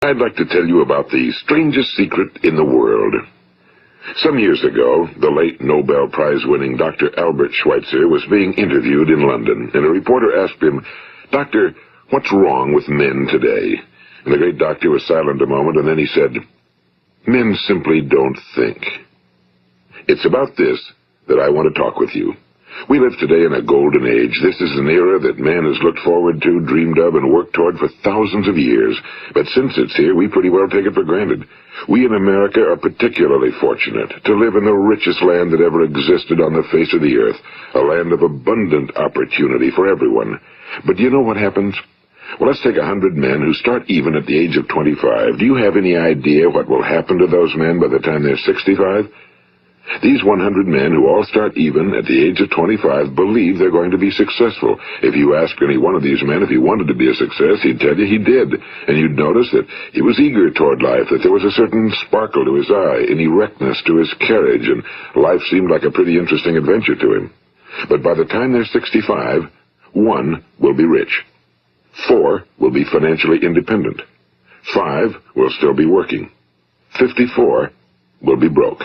I'd like to tell you about the strangest secret in the world. Some years ago, the late Nobel Prize-winning Dr. Albert Schweitzer was being interviewed in London, and a reporter asked him, "Doctor, what's wrong with men today?" And the great doctor was silent a moment, and then he said, "Men simply don't think." It's about this that I want to talk with you. We live today in a golden age. This is an era that man has looked forward to, dreamed of, and worked toward for thousands of years. But since it's here, we pretty well take it for granted. We in America are particularly fortunate to live in the richest land that ever existed on the face of the earth, a land of abundant opportunity for everyone. But do you know what happens? Well, let's take 100 men who start even at the age of 25. Do you have any idea what will happen to those men by the time they're 65? These 100 men who all start even at the age of 25 believe they're going to be successful. If you ask any one of these men if he wanted to be a success, he'd tell you he did. And you'd notice that he was eager toward life, that there was a certain sparkle to his eye, an erectness to his carriage, and life seemed like a pretty interesting adventure to him. But by the time they're 65, 1 will be rich. 4 will be financially independent. 5 will still be working. 54 will be broke.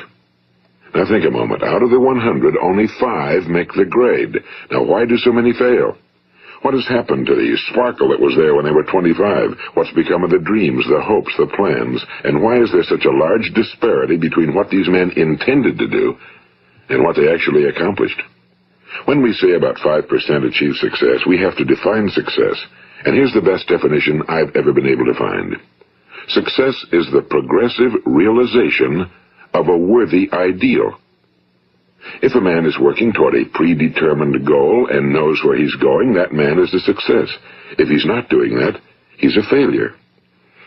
Now think a moment. Out of the 100, only 5 make the grade. Now why do so many fail? What has happened to the sparkle that was there when they were 25? What's become of the dreams, the hopes, the plans? And why is there such a large disparity between what these men intended to do and what they actually accomplished? When we say about 5% achieve success, we have to define success. And here's the best definition I've ever been able to find. Success is the progressive realization of a worthy ideal. If a man is working toward a predetermined goal and knows where he's going, that man is a success. If he's not doing that, he's a failure.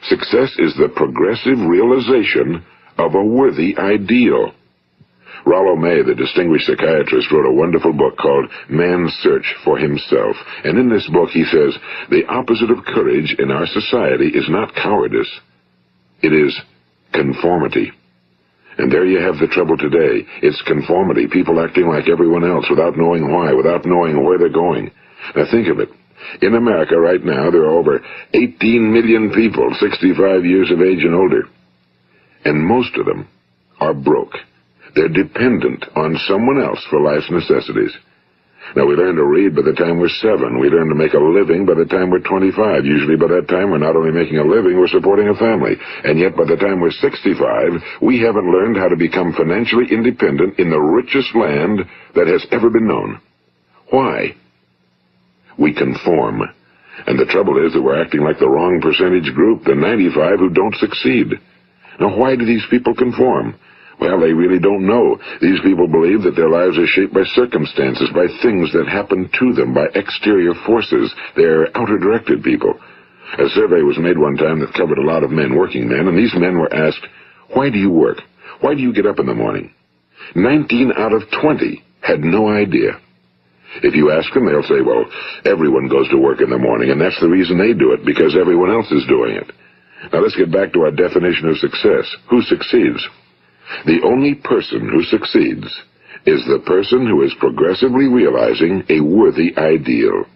Success is the progressive realization of a worthy ideal. Rollo May, the distinguished psychiatrist, wrote a wonderful book called Man's Search for Himself. And in this book he says, the opposite of courage in our society is not cowardice. It is conformity. And there you have the trouble today. It's conformity, people acting like everyone else without knowing why, without knowing where they're going. Now think of it. In America right now, there are over 18 million people 65 years of age and older. And most of them are broke. They're dependent on someone else for life's necessities. Now, we learn to read by the time we're 7. We learn to make a living by the time we're 25. Usually by that time, we're not only making a living, we're supporting a family. And yet by the time we're 65, we haven't learned how to become financially independent in the richest land that has ever been known. Why? We conform. And the trouble is that we're acting like the wrong percentage group, the 95 who don't succeed. Now, why do these people conform? Well, they really don't know. These people believe that their lives are shaped by circumstances, by things that happen to them, by exterior forces. They're outer-directed people. A survey was made one time that covered a lot of men, working men, and these men were asked, "Why do you work? Why do you get up in the morning?" 19 out of 20 had no idea. If you ask them, they'll say, well, everyone goes to work in the morning, and that's the reason they do it, because everyone else is doing it. Now let's get back to our definition of success. Who succeeds? The only person who succeeds is the person who is progressively realizing a worthy ideal.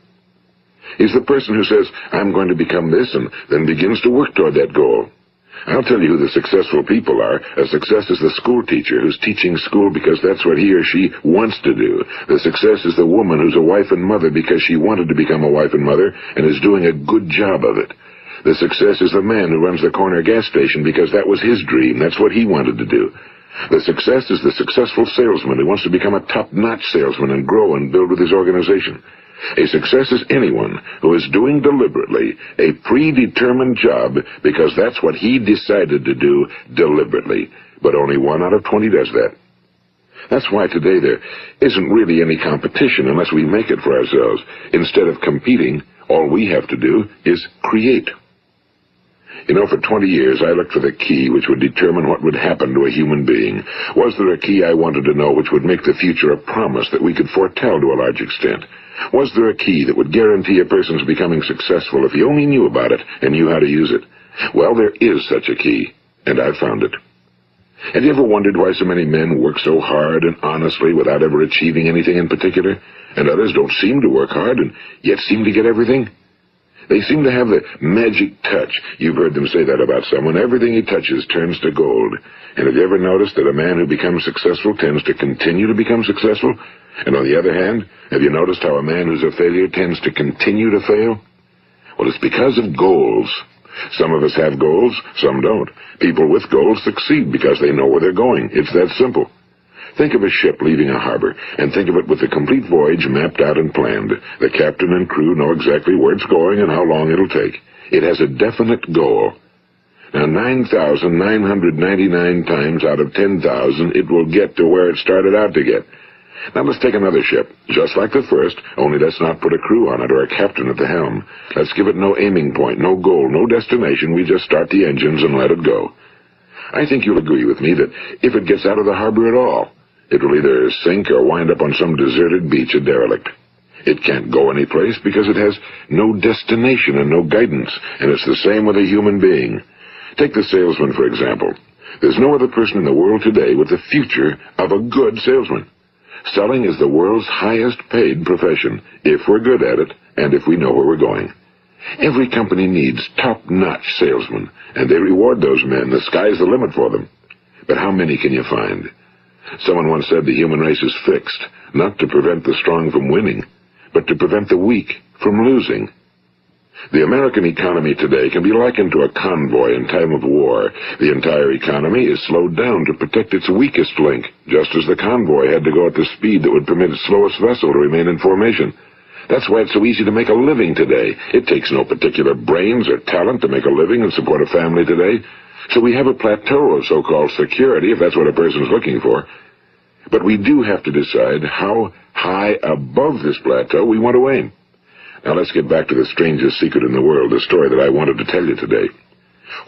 He's the person who says, I'm going to become this, and then begins to work toward that goal. I'll tell you who the successful people are. A success is the school teacher who's teaching school because that's what he or she wants to do. The success is the woman who's a wife and mother because she wanted to become a wife and mother and is doing a good job of it. The success is the man who runs the corner gas station because that was his dream. That's what he wanted to do. The success is the successful salesman who wants to become a top-notch salesman and grow and build with his organization. A success is anyone who is doing deliberately a predetermined job because that's what he decided to do deliberately. But only 1 out of 20 does that. That's why today there isn't really any competition unless we make it for ourselves. Instead of competing, all we have to do is create. You know, for 20 years I looked for the key which would determine what would happen to a human being. Was there a key I wanted to know which would make the future a promise that we could foretell to a large extent? Was there a key that would guarantee a person's becoming successful if he only knew about it and knew how to use it? Well, there is such a key, and I've found it. Have you ever wondered why so many men work so hard and honestly without ever achieving anything in particular, and others don't seem to work hard and yet seem to get everything? They seem to have the magic touch. You've heard them say that about someone. Everything he touches turns to gold. And have you ever noticed that a man who becomes successful tends to continue to become successful? And on the other hand, have you noticed how a man who's a failure tends to continue to fail? Well, it's because of goals. Some of us have goals, some don't. People with goals succeed because they know where they're going. It's that simple. Think of a ship leaving a harbor, and think of it with the complete voyage mapped out and planned. The captain and crew know exactly where it's going and how long it'll take. It has a definite goal. Now, 9,999 times out of 10,000, it will get to where it started out to get. Now let's take another ship, just like the first, only let's not put a crew on it or a captain at the helm. Let's give it no aiming point, no goal, no destination. We just start the engines and let it go. I think you'll agree with me that if it gets out of the harbor at all, it will either sink or wind up on some deserted beach, a derelict. It can't go anyplace because it has no destination and no guidance, and it's the same with a human being. Take the salesman, for example. There's no other person in the world today with the future of a good salesman. Selling is the world's highest paid profession, if we're good at it, and if we know where we're going. Every company needs top-notch salesmen, and they reward those men. The sky's the limit for them. But how many can you find? Someone once said the human race is fixed, not to prevent the strong from winning, but to prevent the weak from losing. The American economy today can be likened to a convoy in time of war. The entire economy is slowed down to protect its weakest link, just as the convoy had to go at the speed that would permit its slowest vessel to remain in formation. That's why it's so easy to make a living today. It takes no particular brains or talent to make a living and support a family today. So we have a plateau of so-called security, if that's what a person's looking for. But we do have to decide how high above this plateau we want to aim. Now let's get back to the strangest secret in the world, the story that I wanted to tell you today.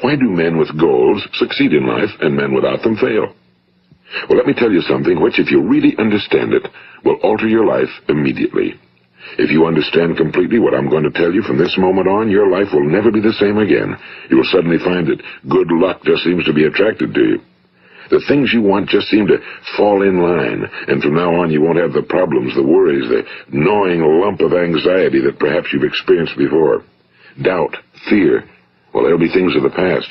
Why do men with goals succeed in life and men without them fail? Well, let me tell you something which, if you really understand it, will alter your life immediately. If you understand completely what I'm going to tell you from this moment on, your life will never be the same again. You will suddenly find that good luck just seems to be attracted to you. The things you want just seem to fall in line, and from now on you won't have the problems, the worries, the gnawing lump of anxiety that perhaps you've experienced before. Doubt, fear, well, they'll be things of the past.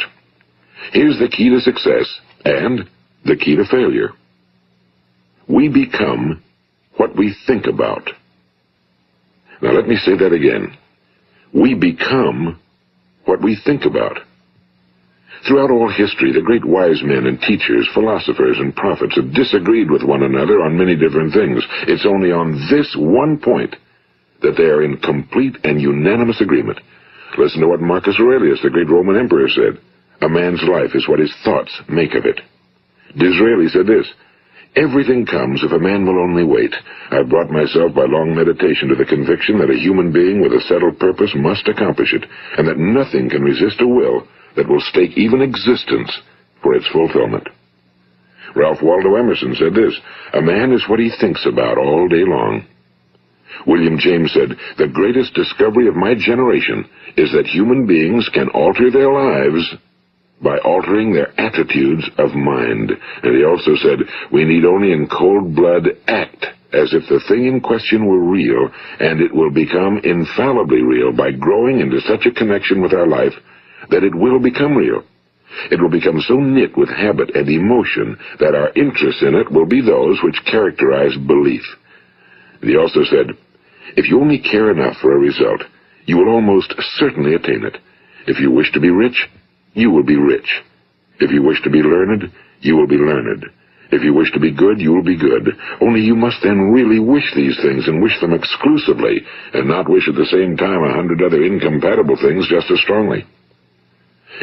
Here's the key to success and the key to failure. We become what we think about. Now let me say that again. We become what we think about. Throughout all history, the great wise men and teachers, philosophers and prophets have disagreed with one another on many different things. It's only on this one point that they are in complete and unanimous agreement. Listen to what Marcus Aurelius, the great Roman emperor, said. A man's life is what his thoughts make of it. Disraeli said this. Everything comes if a man will only wait. I've brought myself by long meditation to the conviction that a human being with a settled purpose must accomplish it, and that nothing can resist a will that will stake even existence for its fulfillment. Ralph Waldo Emerson said this, a man is what he thinks about all day long. William James said, the greatest discovery of my generation is that human beings can alter their lives by altering their attitudes of mind. And he also said, we need only in cold blood act as if the thing in question were real, and it will become infallibly real by growing into such a connection with our life that it will become real. It will become so knit with habit and emotion that our interest in it will be those which characterize belief. And he also said, if you only care enough for a result, you will almost certainly attain it. If you wish to be rich, you will be rich. If you wish to be learned, you will be learned. If you wish to be good, you will be good. Only you must then really wish these things and wish them exclusively, and not wish at the same time 100 other incompatible things just as strongly.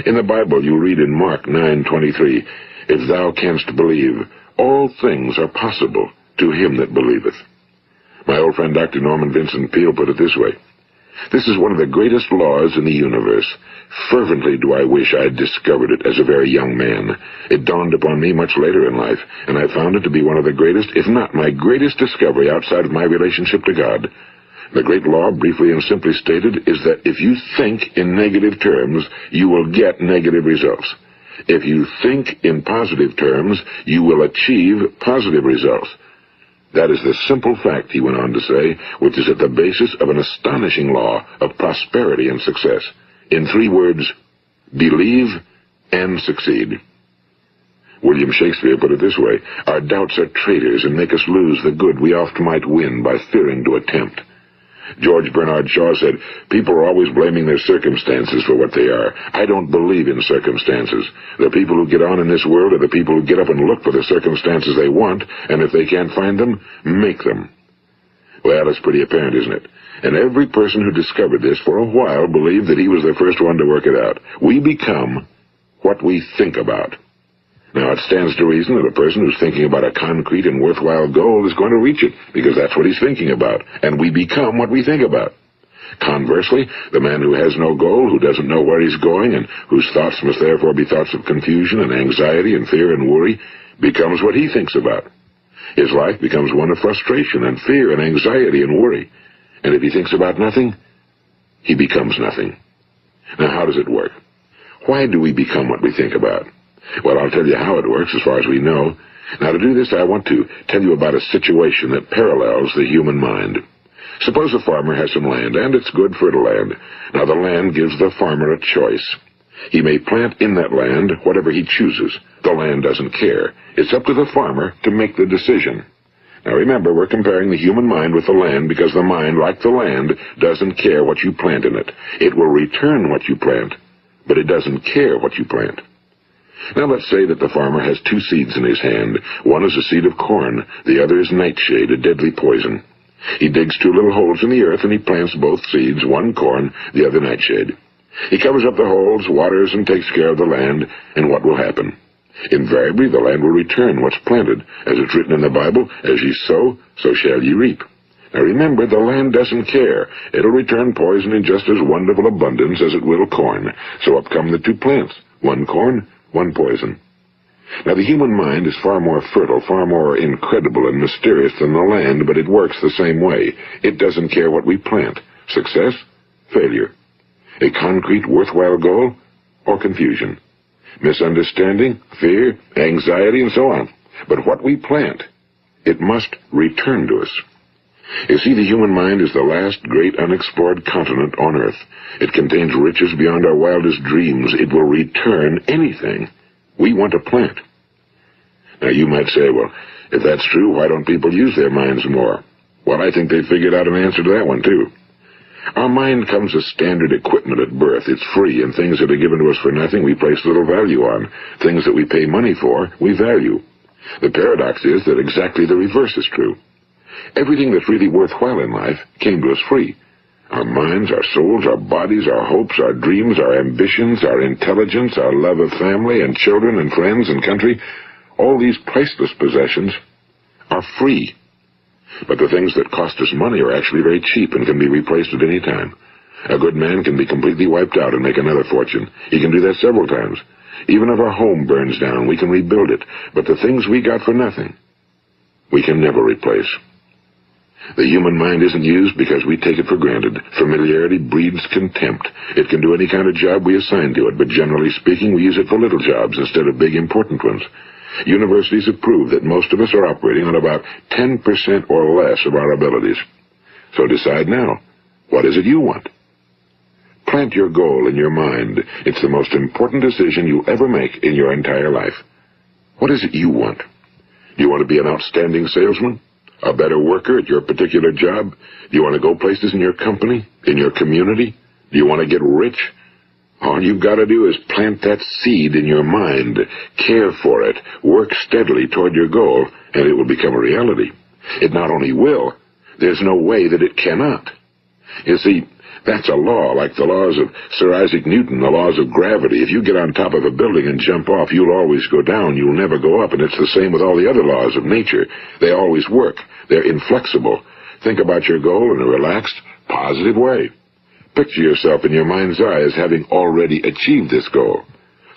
In the Bible you read in Mark 9:23, if thou canst believe, all things are possible to him that believeth. My old friend Dr. Norman Vincent Peale put it this way, this is one of the greatest laws in the universe. Fervently do I wish I had discovered it as a very young man. It dawned upon me much later in life, and I found it to be one of the greatest, if not my greatest discovery outside of my relationship to God. The great law, briefly and simply stated, is that if you think in negative terms, you will get negative results. If you think in positive terms, you will achieve positive results. That is the simple fact, he went on to say, which is at the basis of an astonishing law of prosperity and success. In 3 words, believe and succeed. William Shakespeare put it this way: our doubts are traitors and make us lose the good we oft might win by fearing to attempt. George Bernard Shaw said, people are always blaming their circumstances for what they are. I don't believe in circumstances. The people who get on in this world are the people who get up and look for the circumstances they want, and if they can't find them, make them. Well, it's pretty apparent, isn't it? And every person who discovered this for a while believed that he was the first one to work it out. We become what we think about. Now, it stands to reason that a person who's thinking about a concrete and worthwhile goal is going to reach it, because that's what he's thinking about, and we become what we think about. Conversely, the man who has no goal, who doesn't know where he's going, and whose thoughts must therefore be thoughts of confusion and anxiety and fear and worry, becomes what he thinks about. His life becomes one of frustration and fear and anxiety and worry. And if he thinks about nothing, he becomes nothing. Now, how does it work? Why do we become what we think about? Well, I'll tell you how it works as far as we know. Now, to do this, I want to tell you about a situation that parallels the human mind. Suppose a farmer has some land, and it's good fertile land. Now, the land gives the farmer a choice. He may plant in that land whatever he chooses. The land doesn't care. It's up to the farmer to make the decision. Now, remember, we're comparing the human mind with the land because the mind, like the land, doesn't care what you plant in it. It will return what you plant, but it doesn't care what you plant. Now, let's say that the farmer has 2 seeds in his hand. One is a seed of corn. The other is nightshade, a deadly poison. He digs 2 little holes in the earth, and he plants both seeds, one corn, the other nightshade. He covers up the holes, waters, and takes care of the land, and what will happen? Invariably, the land will return what's planted. As it's written in the Bible, as ye sow, so shall ye reap. Now remember, the land doesn't care. It'll return poison in just as wonderful abundance as it will corn. So up come the 2 plants, one corn, one poison. Now, the human mind is far more fertile, far more incredible and mysterious than the land, but it works the same way. It doesn't care what we plant. Success, failure. A concrete, worthwhile goal, or confusion. Misunderstanding, fear, anxiety, and so on. But what we plant, it must return to us. You see, the human mind is the last great unexplored continent on Earth. It contains riches beyond our wildest dreams. It will return anything we want to plant. Now, you might say, well, if that's true, why don't people use their minds more? Well, I think they figured out an answer to that one, too. Our mind comes as standard equipment at birth. It's free, and things that are given to us for nothing we place little value on. Things that we pay money for, we value. The paradox is that exactly the reverse is true. Everything that's really worthwhile in life came to us free. Our minds, our souls, our bodies, our hopes, our dreams, our ambitions, our intelligence, our love of family and children and friends and country, all these priceless possessions are free. But the things that cost us money are actually very cheap and can be replaced at any time. A good man can be completely wiped out and make another fortune. He can do that several times. Even if our home burns down, we can rebuild it. But the things we got for nothing, we can never replace. The human mind isn't used because we take it for granted. Familiarity breeds contempt. It can do any kind of job we assign to it, but generally speaking, we use it for little jobs instead of big, important ones. Universities have proved that most of us are operating on about 10% or less of our abilities. So decide now, what is it you want? Plant your goal in your mind. It's the most important decision you'll ever make in your entire life. What is it you want? Do you want to be an outstanding salesman? A better worker at your particular job? Do you want to go places in your company? In your community? Do you want to get rich? All you've got to do is plant that seed in your mind, care for it, work steadily toward your goal, and it will become a reality. It not only will, there's no way that it cannot. You see, that's a law, like the laws of Sir Isaac Newton, the laws of gravity. If you get on top of a building and jump off, you'll always go down. You'll never go up, and it's the same with all the other laws of nature. They always work. They're inflexible. Think about your goal in a relaxed, positive way. Picture yourself in your mind's eye as having already achieved this goal.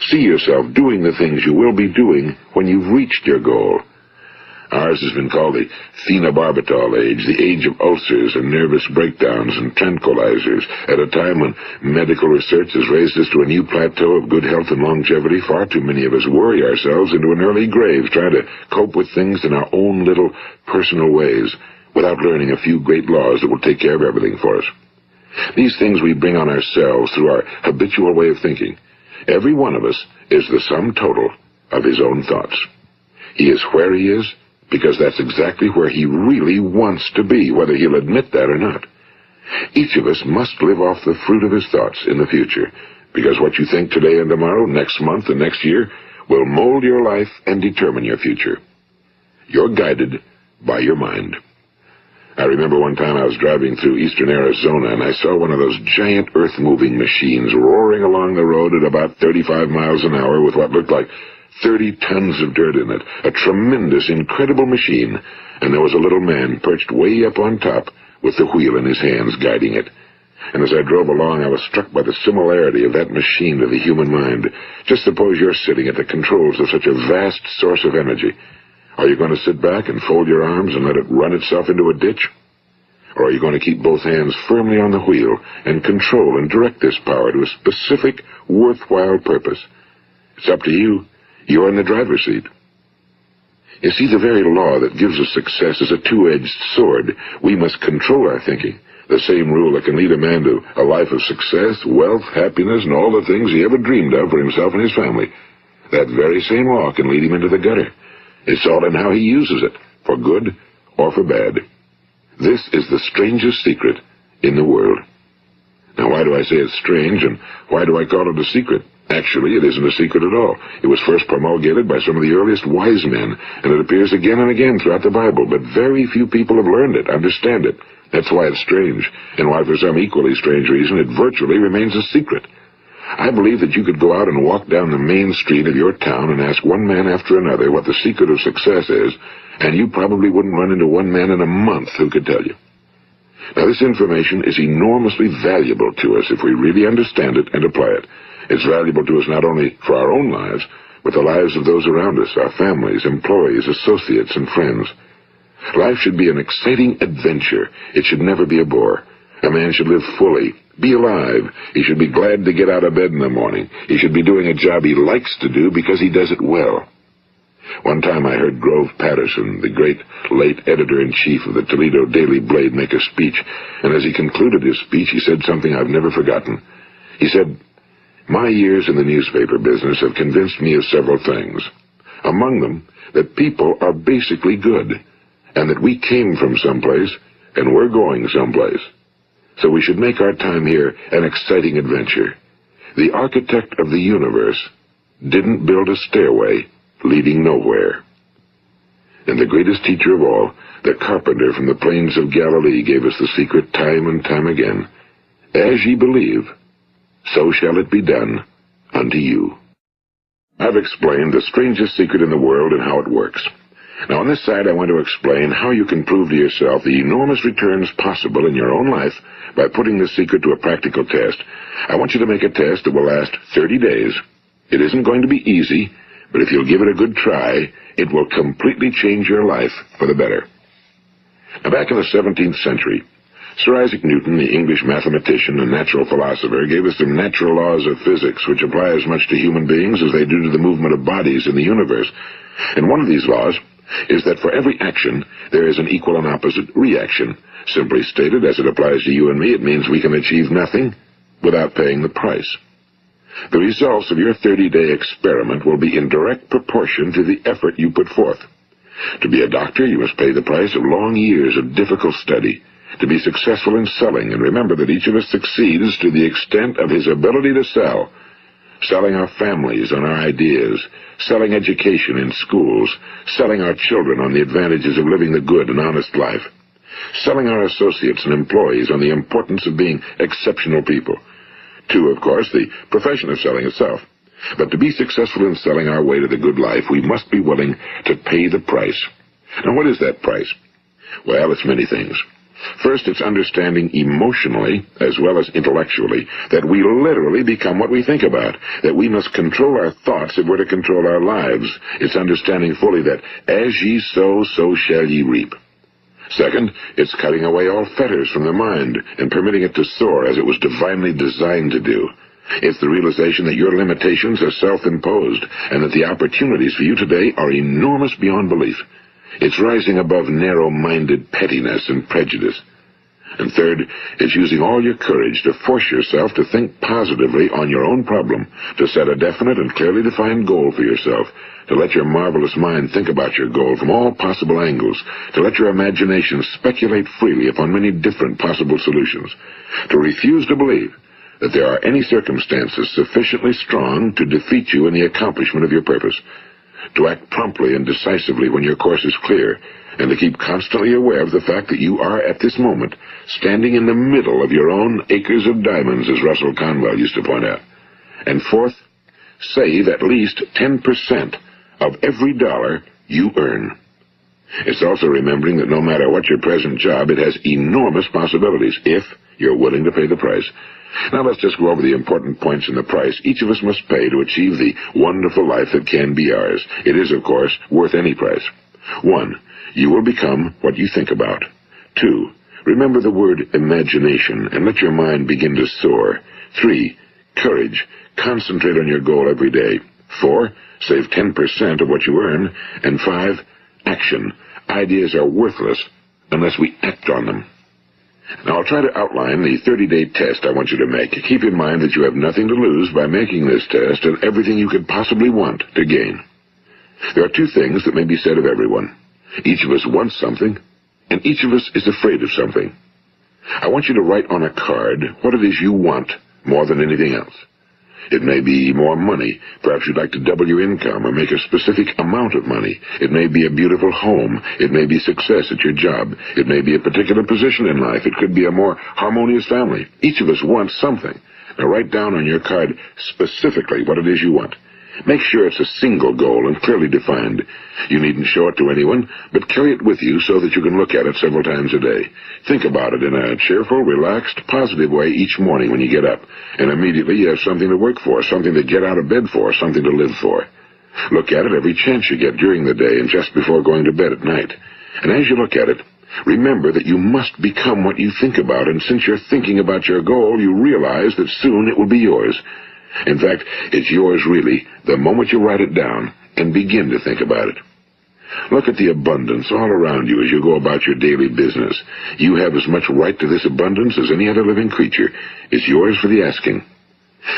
See yourself doing the things you will be doing when you've reached your goal. Ours has been called the phenobarbital age, the age of ulcers and nervous breakdowns and tranquilizers, at a time when medical research has raised us to a new plateau of good health and longevity. Far too many of us worry ourselves into an early grave, trying to cope with things in our own little personal ways, without learning a few great laws that will take care of everything for us. These things we bring on ourselves through our habitual way of thinking. Every one of us is the sum total of his own thoughts. He is where he is because that's exactly where he really wants to be, whether he'll admit that or not. Each of us must live off the fruit of his thoughts in the future, because what you think today and tomorrow, next month and next year, will mold your life and determine your future. You're guided by your mind. I remember one time I was driving through eastern Arizona, and I saw one of those giant earth-moving machines roaring along the road at about 35 miles an hour with what looked like 30 tons of dirt in it. A tremendous, incredible machine, and there was a little man perched way up on top with the wheel in his hands guiding it. And as I drove along, I was struck by the similarity of that machine to the human mind. Just suppose you're sitting at the controls of such a vast source of energy. Are you going to sit back and fold your arms and let it run itself into a ditch? Or are you going to keep both hands firmly on the wheel and control and direct this power to a specific, worthwhile purpose? It's up to you. You're in the driver's seat. You see, the very law that gives us success is a two-edged sword. We must control our thinking. The same rule that can lead a man to a life of success, wealth, happiness, and all the things he ever dreamed of for himself and his family. That very same law can lead him into the gutter. It's all in how he uses it, for good or for bad. This is the strangest secret in the world. Now, why do I say it's strange, and why do I call it a secret? Actually, it isn't a secret at all. It was first promulgated by some of the earliest wise men, and it appears again and again throughout the Bible, but very few people have learned it, understand it. That's why it's strange, and why for some equally strange reason it virtually remains a secret. I believe that you could go out and walk down the main street of your town and ask one man after another what the secret of success is, and you probably wouldn't run into one man in a month who could tell you. Now, this information is enormously valuable to us if we really understand it and apply it. It's valuable to us not only for our own lives, but the lives of those around us, our families, employees, associates, and friends. Life should be an exciting adventure. It should never be a bore. A man should live fully, be alive. He should be glad to get out of bed in the morning. He should be doing a job he likes to do because he does it well. One time I heard Grove Patterson, the great late editor-in-chief of the Toledo Daily Blade, make a speech, and as he concluded his speech, he said something I've never forgotten. He said, "My years in the newspaper business have convinced me of several things. Among them, that people are basically good, and that we came from someplace, and we're going someplace. So we should make our time here an exciting adventure. The architect of the universe didn't build a stairway leading nowhere." And the greatest teacher of all, the carpenter from the plains of Galilee, gave us the secret time and time again. As ye believe, so shall it be done unto you. I've explained the strangest secret in the world and how it works. Now, on this side, I want to explain how you can prove to yourself the enormous returns possible in your own life by putting this secret to a practical test. I want you to make a test that will last 30 days. It isn't going to be easy, but if you'll give it a good try, it will completely change your life for the better. Now, back in the 17th century, Sir Isaac Newton, the English mathematician and natural philosopher, gave us some natural laws of physics which apply as much to human beings as they do to the movement of bodies in the universe. And one of these laws is that for every action, there is an equal and opposite reaction. Simply stated, as it applies to you and me, it means we can achieve nothing without paying the price. The results of your 30-day experiment will be in direct proportion to the effort you put forth. To be a doctor, you must pay the price of long years of difficult study. To be successful in selling, and remember that each of us succeeds to the extent of his ability to sell. Selling our families on our ideas, selling education in schools, selling our children on the advantages of living the good and honest life, selling our associates and employees on the importance of being exceptional people. To, of course, the profession of selling itself. But to be successful in selling our way to the good life, we must be willing to pay the price. Now, what is that price? Well, it's many things. First, it's understanding emotionally, as well as intellectually, that we literally become what we think about, that we must control our thoughts if we're to control our lives. It's understanding fully that as ye sow, so shall ye reap. Second, it's cutting away all fetters from the mind and permitting it to soar as it was divinely designed to do. It's the realization that your limitations are self-imposed and that the opportunities for you today are enormous beyond belief. It's rising above narrow-minded pettiness and prejudice. And third, it's using all your courage to force yourself to think positively on your own problem, to set a definite and clearly defined goal for yourself, to let your marvelous mind think about your goal from all possible angles, to let your imagination speculate freely upon many different possible solutions, to refuse to believe that there are any circumstances sufficiently strong to defeat you in the accomplishment of your purpose, to act promptly and decisively when your course is clear, and to keep constantly aware of the fact that you are, at this moment, standing in the middle of your own acres of diamonds, as Russell Conwell used to point out. And fourth, save at least 10% of every dollar you earn. It's also remembering that no matter what your present job, it has enormous possibilities if you're willing to pay the price. Now let's just go over the important points in the price each of us must pay to achieve the wonderful life that can be ours. It is, of course, worth any price. 1. You will become what you think about. 2. Remember the word imagination and let your mind begin to soar. 3. Courage. Concentrate on your goal every day. 4. Save 10% of what you earn. And 5. Action. Ideas are worthless unless we act on them. Now, I'll try to outline the 30-day test I want you to make. Keep in mind that you have nothing to lose by making this test and everything you could possibly want to gain. There are 2 things that may be said of everyone. Each of us wants something, and each of us is afraid of something. I want you to write on a card what it is you want more than anything else. It may be more money. Perhaps you'd like to double your income or make a specific amount of money. It may be a beautiful home. It may be success at your job. It may be a particular position in life. It could be a more harmonious family. Each of us wants something. Now write down on your card specifically what it is you want. Make sure it's a single goal and clearly defined. You needn't show it to anyone, but carry it with you so that you can look at it several times a day. Think about it in a cheerful, relaxed, positive way each morning when you get up, and immediately you have something to work for, something to get out of bed for, something to live for. Look at it every chance you get during the day and just before going to bed at night. And as you look at it, remember that you must become what you think about, and since you're thinking about your goal, you realize that soon it will be yours. In fact, it's yours really the moment you write it down and begin to think about it. Look at the abundance all around you as you go about your daily business. You have as much right to this abundance as any other living creature. It's yours for the asking.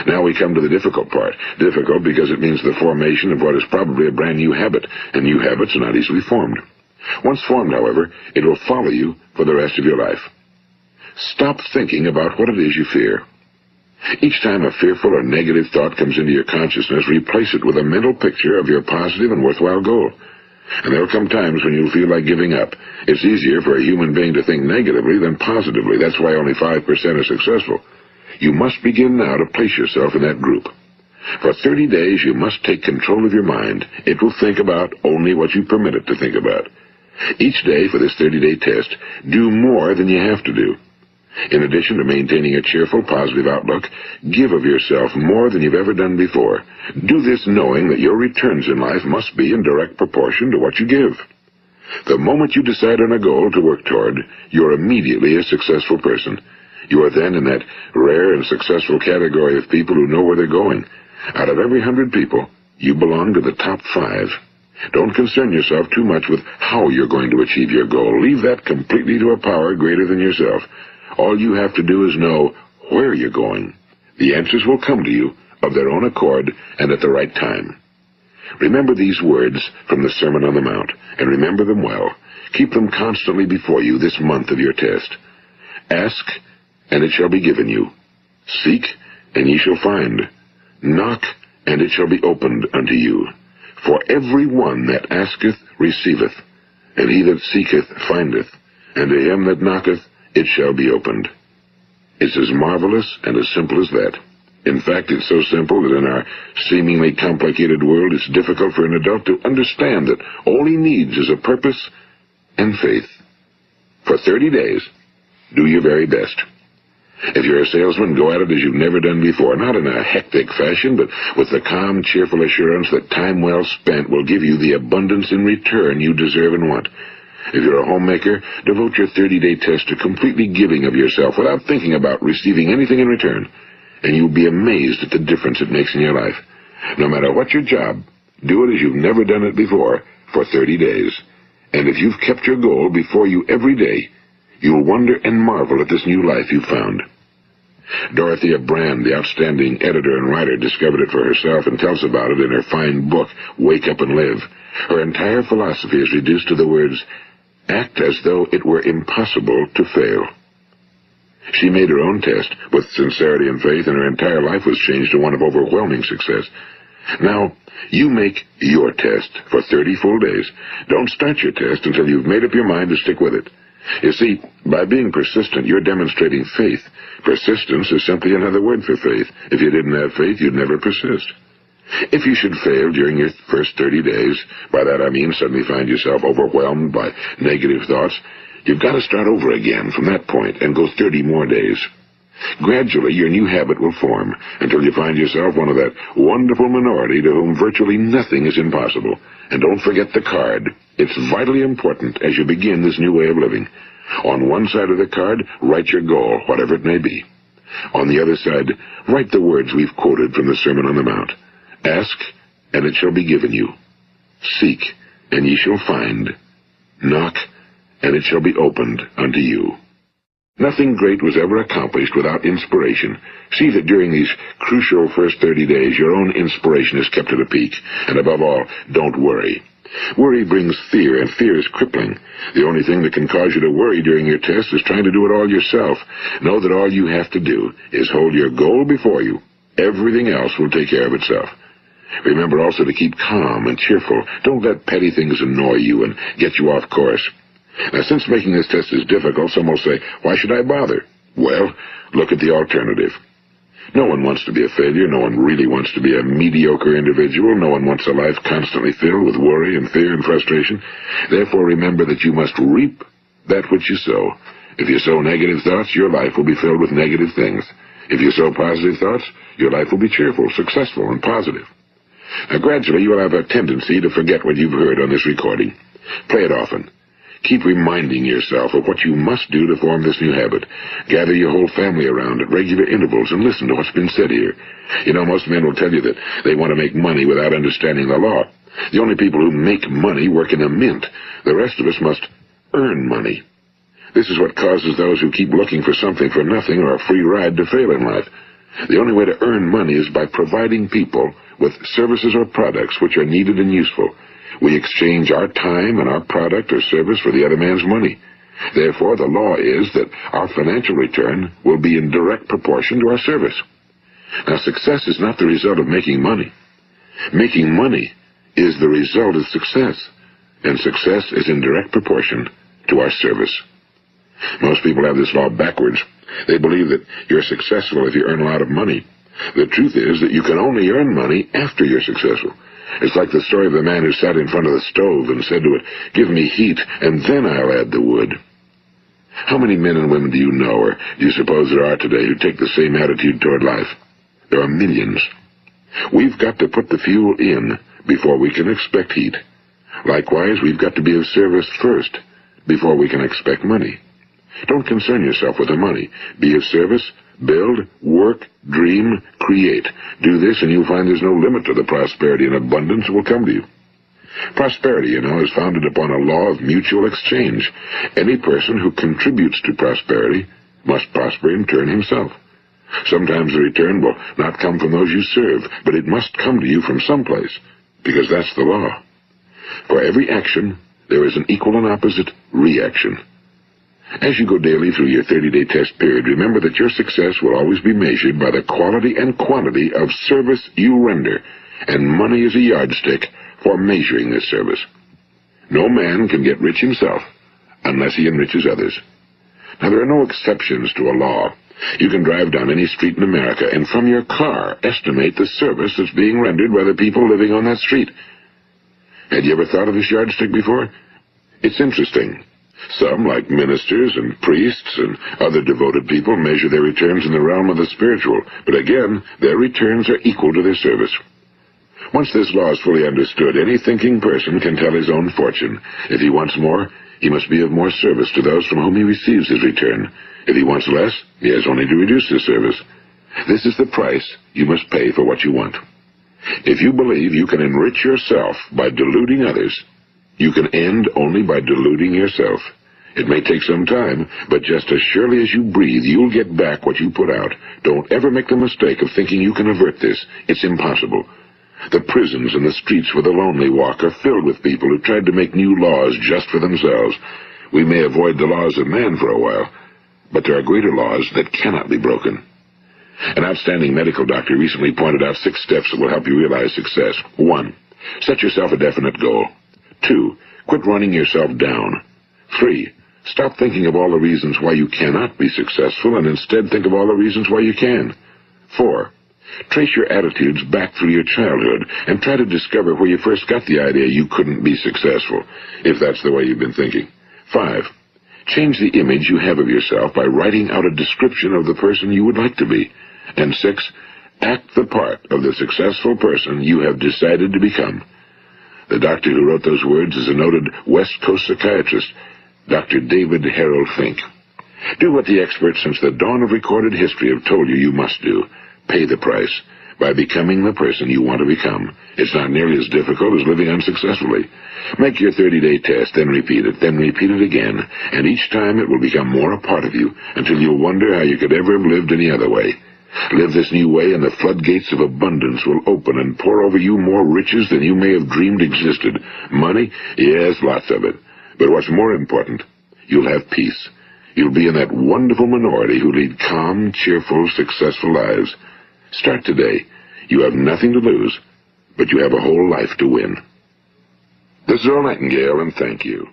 Now we come to the difficult part. Difficult because it means the formation of what is probably a brand new habit, and new habits are not easily formed. Once formed, however, it will follow you for the rest of your life. Stop thinking about what it is you fear. Each time a fearful or negative thought comes into your consciousness, replace it with a mental picture of your positive and worthwhile goal. And there will come times when you'll feel like giving up. It's easier for a human being to think negatively than positively. That's why only 5% are successful. You must begin now to place yourself in that group. For 30 days, you must take control of your mind. It will think about only what you permit it to think about. Each day for this 30-day test, do more than you have to do. In addition to maintaining a cheerful, positive outlook, give of yourself more than you've ever done before. Do this knowing that your returns in life must be in direct proportion to what you give. The moment you decide on a goal to work toward, you're immediately a successful person. You are then in that rare and successful category of people who know where they're going. Out of every 100 people, you belong to the top 5. Don't concern yourself too much with how you're going to achieve your goal. Leave that completely to a power greater than yourself. All you have to do is know where you're going. The answers will come to you of their own accord and at the right time. Remember these words from the Sermon on the Mount, and remember them well. Keep them constantly before you this month of your test. Ask, and it shall be given you. Seek, and ye shall find. Knock, and it shall be opened unto you. For every one that asketh receiveth, and he that seeketh findeth, and to him that knocketh it shall be opened. It's as marvelous and as simple as that. In fact, it's so simple that in our seemingly complicated world, it's difficult for an adult to understand that all he needs is a purpose and faith. For 30 days, Do your very best. If you're a salesman, go at it as you've never done before, not in a hectic fashion, but with the calm, cheerful assurance that time well spent will give you the abundance in return you deserve and want. If you're a homemaker, devote your 30-day test to completely giving of yourself without thinking about receiving anything in return, and you'll be amazed at the difference it makes in your life. No matter what your job, do it as you've never done it before for 30 days. And if you've kept your goal before you every day, you'll wonder and marvel at this new life you've found. Dorothea Brand, the outstanding editor and writer, discovered it for herself and tells about it in her fine book, Wake Up and Live. Her entire philosophy is reduced to the words, act as though it were impossible to fail. She made her own test with sincerity and faith, and her entire life was changed to one of overwhelming success. Now, you make your test for 30 full days. Don't start your test until you've made up your mind to stick with it. You see, by being persistent, you're demonstrating faith. Persistence is simply another word for faith. If you didn't have faith, you'd never persist. If you should fail during your first 30 days, by that I mean suddenly find yourself overwhelmed by negative thoughts, you've got to start over again from that point and go 30 more days. Gradually, your new habit will form until you find yourself one of that wonderful minority to whom virtually nothing is impossible. And don't forget the card. It's vitally important as you begin this new way of living. On one side of the card, write your goal, whatever it may be. On the other side, write the words we've quoted from the Sermon on the Mount. Ask, and it shall be given you. Seek, and ye shall find. Knock, and it shall be opened unto you. Nothing great was ever accomplished without inspiration. See that during these crucial first 30 days, your own inspiration is kept at a peak. And above all, don't worry. Worry brings fear, and fear is crippling. The only thing that can cause you to worry during your test is trying to do it all yourself. Know that all you have to do is hold your goal before you. Everything else will take care of itself. Remember also to keep calm and cheerful. Don't let petty things annoy you and get you off course. Now, since making this test is difficult, some will say, why should I bother? Well, look at the alternative. No one wants to be a failure. No one really wants to be a mediocre individual. No one wants a life constantly filled with worry and fear and frustration. Therefore, remember that you must reap that which you sow. If you sow negative thoughts, your life will be filled with negative things. If you sow positive thoughts, your life will be cheerful, successful, and positive. Now, gradually, you will have a tendency to forget what you've heard on this recording. Play it often. Keep reminding yourself of what you must do to form this new habit. Gather your whole family around at regular intervals and listen to what's been said here. You know, most men will tell you that they want to make money without understanding the law. The only people who make money work in a mint. The rest of us must earn money. This is what causes those who keep looking for something for nothing or a free ride to fail in life. The only way to earn money is by providing people with services or products which are needed and useful. We exchange our time and our product or service for the other man's money. Therefore, the law is that our financial return will be in direct proportion to our service. Now, success is not the result of making money. Making money is the result of success, and success is in direct proportion to our service. Most people have this law backwards. They believe that you're successful if you earn a lot of money. The truth is that you can only earn money after you're successful. It's like the story of the man who sat in front of the stove and said to it, "Give me heat, and then I'll add the wood." How many men and women do you know, or do you suppose there are today, who take the same attitude toward life? There are millions. We've got to put the fuel in before we can expect heat. Likewise, we've got to be of service first before we can expect money. Don't concern yourself with the money. Be of service. Build, work, dream, create. Do this and you'll find there's no limit to the prosperity and abundance that will come to you. Prosperity, you know, is founded upon a law of mutual exchange. Any person who contributes to prosperity must prosper in turn himself. Sometimes the return will not come from those you serve, but it must come to you from someplace, because that's the law. For every action, there is an equal and opposite reaction. As you go daily through your 30-day test period, remember that your success will always be measured by the quality and quantity of service you render, and money is a yardstick for measuring this service. No man can get rich himself unless he enriches others. Now, there are no exceptions to a law. You can drive down any street in America and from your car estimate the service that's being rendered by the people living on that street. Had you ever thought of this yardstick before? It's interesting. Some, like ministers and priests and other devoted people, measure their returns in the realm of the spiritual, but again, their returns are equal to their service. Once this law is fully understood, any thinking person can tell his own fortune. If he wants more, he must be of more service to those from whom he receives his return. If he wants less, he has only to reduce his service. This is the price you must pay for what you want. If you believe you can enrich yourself by deluding others, you can end only by deluding yourself. It may take some time, but just as surely as you breathe, you'll get back what you put out. Don't ever make the mistake of thinking you can avert this. It's impossible. The prisons and the streets where the lonely walk are filled with people who tried to make new laws just for themselves. We may avoid the laws of man for a while, but there are greater laws that cannot be broken. An outstanding medical doctor recently pointed out 6 steps that will help you realize success. 1. Set yourself a definite goal. 2. Quit running yourself down. 3. Stop thinking of all the reasons why you cannot be successful and instead think of all the reasons why you can. 4. Trace your attitudes back through your childhood and try to discover where you first got the idea you couldn't be successful, if that's the way you've been thinking. 5. Change the image you have of yourself by writing out a description of the person you would like to be. And 6. Act the part of the successful person you have decided to become. The doctor who wrote those words is a noted West Coast psychiatrist, Dr. David Harold Fink. Do what the experts since the dawn of recorded history have told you you must do. Pay the price by becoming the person you want to become. It's not nearly as difficult as living unsuccessfully. Make your 30-day test, then repeat it again, and each time it will become more a part of you until you'll wonder how you could ever have lived any other way. Live this new way and the floodgates of abundance will open and pour over you more riches than you may have dreamed existed. Money? Yes, lots of it. But what's more important, you'll have peace. You'll be in that wonderful minority who lead calm, cheerful, successful lives. Start today. You have nothing to lose, but you have a whole life to win. This is Earl Nightingale, and thank you.